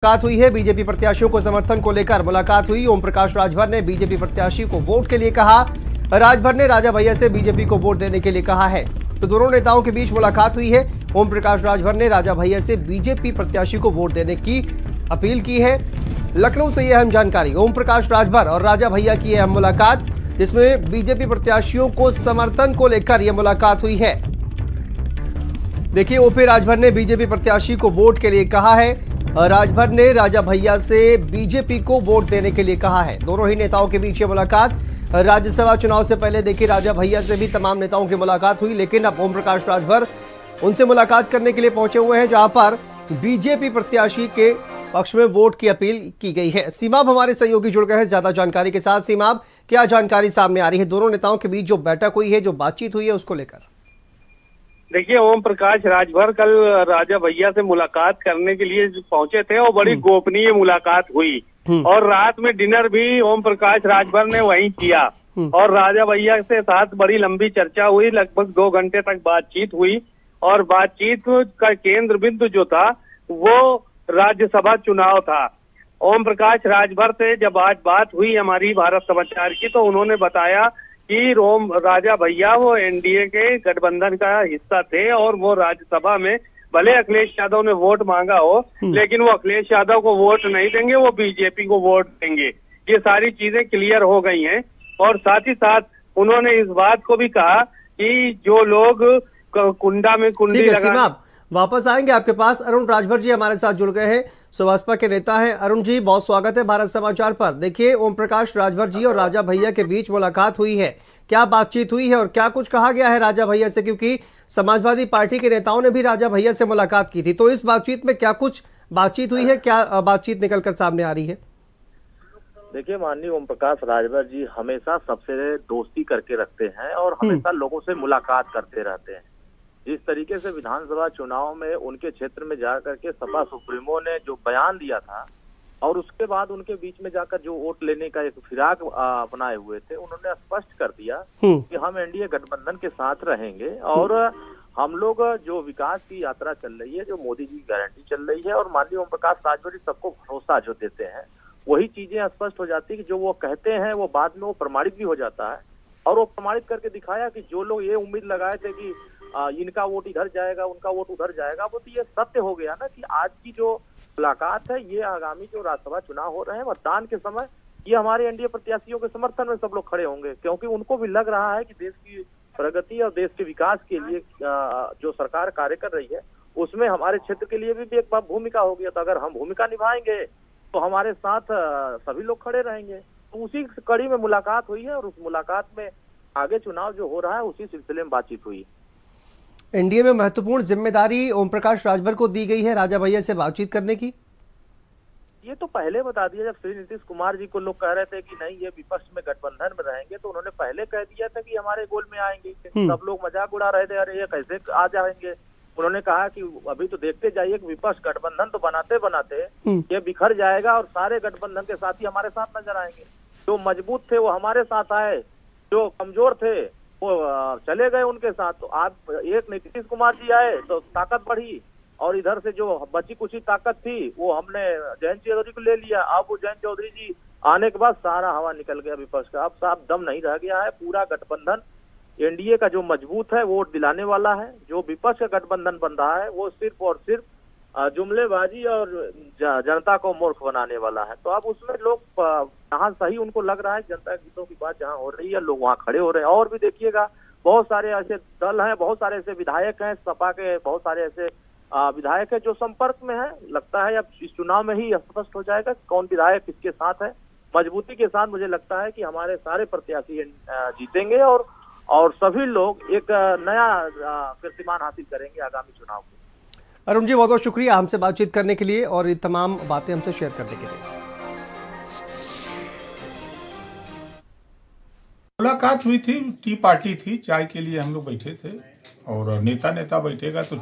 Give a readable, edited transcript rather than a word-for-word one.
मुलाकात हुई है। बीजेपी प्रत्याशियों को समर्थन को लेकर मुलाकात हुई। ओम प्रकाश राजभर ने बीजेपी प्रत्याशी को वोट के लिए कहा। राजभर ने राजा भैया से बीजेपी को वोट देने के लिए कहा है। तो दोनों नेताओं के बीच मुलाकात हुई है। ओम प्रकाश राजभर ने राजा भैया से बीजेपी प्रत्याशी को वोट देने की अपील की है। लखनऊ से यह अहम जानकारी। ओम प्रकाश राजभर और राजा भैया की अहम मुलाकात, जिसमें बीजेपी प्रत्याशियों को समर्थन को लेकर यह मुलाकात हुई है। देखिए, ओपी राजभर ने बीजेपी प्रत्याशी को वोट के लिए कहा है। राजभर ने राजा भैया से बीजेपी को वोट देने के लिए कहा है। दोनों ही नेताओं के बीच ये मुलाकात राज्यसभा चुनाव से पहले देखिए, राजा भैया से भी तमाम नेताओं की मुलाकात हुई, लेकिन अब ओम प्रकाश राजभर उनसे मुलाकात करने के लिए पहुंचे हुए हैं, जहां पर बीजेपी प्रत्याशी के पक्ष में वोट की अपील की गई है। सीमाब हमारे सहयोगी जुड़ गए हैं ज्यादा जानकारी के साथ। सीमाब, क्या जानकारी सामने आ रही है दोनों नेताओं के बीच जो बैठक हुई है, जो बातचीत हुई है, उसको लेकर? देखिए, ओम प्रकाश राजभर कल राजा भैया से मुलाकात करने के लिए पहुंचे थे और बड़ी गोपनीय मुलाकात हुई और रात में डिनर भी ओम प्रकाश राजभर ने वहीं किया और राजा भैया के साथ बड़ी लंबी चर्चा हुई। लगभग 2 घंटे तक बातचीत हुई और बातचीत का केंद्र बिंदु जो था वो राज्यसभा चुनाव था। ओम प्रकाश राजभर से जब आज बात हुई हमारी भारत समाचार की, तो उन्होंने बताया कि राजा भैया वो एनडीए के गठबंधन का हिस्सा थे और वो राज्यसभा में भले अखिलेश यादव ने वोट मांगा हो, लेकिन वो अखिलेश यादव को वोट नहीं देंगे, वो बीजेपी को वोट देंगे। ये सारी चीजें क्लियर हो गई हैं और साथ ही साथ उन्होंने इस बात को भी कहा कि जो लोग कुंडा में कुंडी लगा। वापस आएंगे आपके पास। अरुण राजभर जी हमारे साथ जुड़ गए हैं, सुभाषपा के नेता हैं। अरुण जी, बहुत स्वागत है भारत समाचार पर। देखिए, ओम प्रकाश राजभर जी और राजा भैया के बीच मुलाकात हुई है। क्या बातचीत हुई है और क्या कुछ कहा गया है राजा भैया से? क्योंकि समाजवादी पार्टी के नेताओं ने भी राजा भैया से मुलाकात की थी, तो इस बातचीत में क्या कुछ बातचीत हुई है? क्या बातचीत निकलकर सामने आ रही है? देखिए, माननीय ओम प्रकाश राजभर जी हमेशा सबसे दोस्ती करके रखते हैं और हमेशा लोगों से मुलाकात करते रहते हैं। जिस तरीके से विधानसभा चुनाव में उनके क्षेत्र में जाकर के सपा सुप्रीमो ने जो बयान दिया था और उसके बाद उनके बीच में जाकर जो वोट लेने का एक फिराक अपनाए हुए थे, उन्होंने स्पष्ट कर दिया कि हम एनडीए गठबंधन के साथ रहेंगे और हम लोग जो विकास की यात्रा चल रही है, जो मोदी जी की गारंटी चल रही है और माननीय ओम प्रकाश राजभर जी सबको भरोसा जो देते हैं, वही चीजें स्पष्ट हो जाती है कि जो वो कहते हैं वो बाद में वो प्रमाणित भी हो जाता है। और वो प्रमाणित करके दिखाया कि जो लोग ये उम्मीद लगाए थे कि इनका वोट इधर जाएगा, उनका वोट उधर जाएगा, वो तो ये सत्य हो गया ना कि आज की जो मुलाकात है, ये आगामी जो राज्यसभा चुनाव हो रहे हैं मतदान के समय, ये हमारे एनडीए प्रत्याशियों के समर्थन में सब लोग खड़े होंगे, क्योंकि उनको भी लग रहा है कि देश की प्रगति और देश के विकास के लिए जो सरकार कार्य कर रही है, उसमें हमारे क्षेत्र के लिए भी एक भूमिका होगी। तो अगर हम भूमिका निभाएंगे तो हमारे साथ सभी लोग खड़े रहेंगे। तो उसी कड़ी में मुलाकात हुई है और उस मुलाकात में आगे चुनाव जो हो रहा है उसी सिलसिले में बातचीत हुई। एनडीए में महत्वपूर्ण जिम्मेदारी ओम प्रकाश राजभर को दी गई है राजा भैया से बातचीत करने की। ये तो पहले बता दिया, जब श्री नीतीश कुमार जी को लोग कह रहे थे कि नहीं ये विपक्ष में गठबंधन में रहेंगे, तो उन्होंने पहले कह दिया था कि हमारे गोल में आएंगे। सब लोग मजाक उड़ा रहे थे, अरे ये कैसे आ जाएंगे। उन्होंने कहा कि अभी तो देखते जाइए कि विपक्ष गठबंधन तो बनाते बनाते ये बिखर जाएगा और सारे गठबंधन के साथी हमारे साथ नजर आएंगे। जो मजबूत थे वो हमारे साथ आए, जो कमजोर थे वो चले गए उनके साथ। तो आप एक नीतीश कुमार जी आए तो ताकत बढ़ी और इधर से जो बची कुची ताकत थी वो हमने जयंत चौधरी को ले लिया। अब वो जयंत चौधरी जी आने के बाद सारा हवा निकल गया विपक्ष का। अब साफ दम नहीं रह गया है। पूरा गठबंधन एनडीए का जो मजबूत है वोट दिलाने वाला है। जो विपक्ष का गठबंधन बन रहा है वो सिर्फ और सिर्फ जुमलेबाजी और जनता को मूर्ख बनाने वाला है। तो अब उसमें लोग जहाँ सही उनको लग रहा है, जनता के हितों की बात जहाँ हो रही है, लोग वहाँ खड़े हो रहे हैं। और भी देखिएगा, बहुत सारे ऐसे दल हैं, बहुत सारे ऐसे विधायक हैं, सपा के बहुत सारे ऐसे विधायक है जो संपर्क में है। लगता है अब इस चुनाव में ही स्पष्ट हो जाएगा कौन विधायक किसके साथ है। मजबूती के साथ मुझे लगता है कि हमारे सारे प्रत्याशी जीतेंगे और सभी लोग एक नया कीर्तिमान हासिल करेंगे आगामी चुनाव में। अरुण जी, बहुत बहुत शुक्रिया हमसे बातचीत करने के लिए और ये तमाम बातें हमसे शेयर करने के लिए। मुलाकात हुई थी, टी पार्टी थी, चाय के लिए हम लोग बैठे थे और नेता बैठेगा तो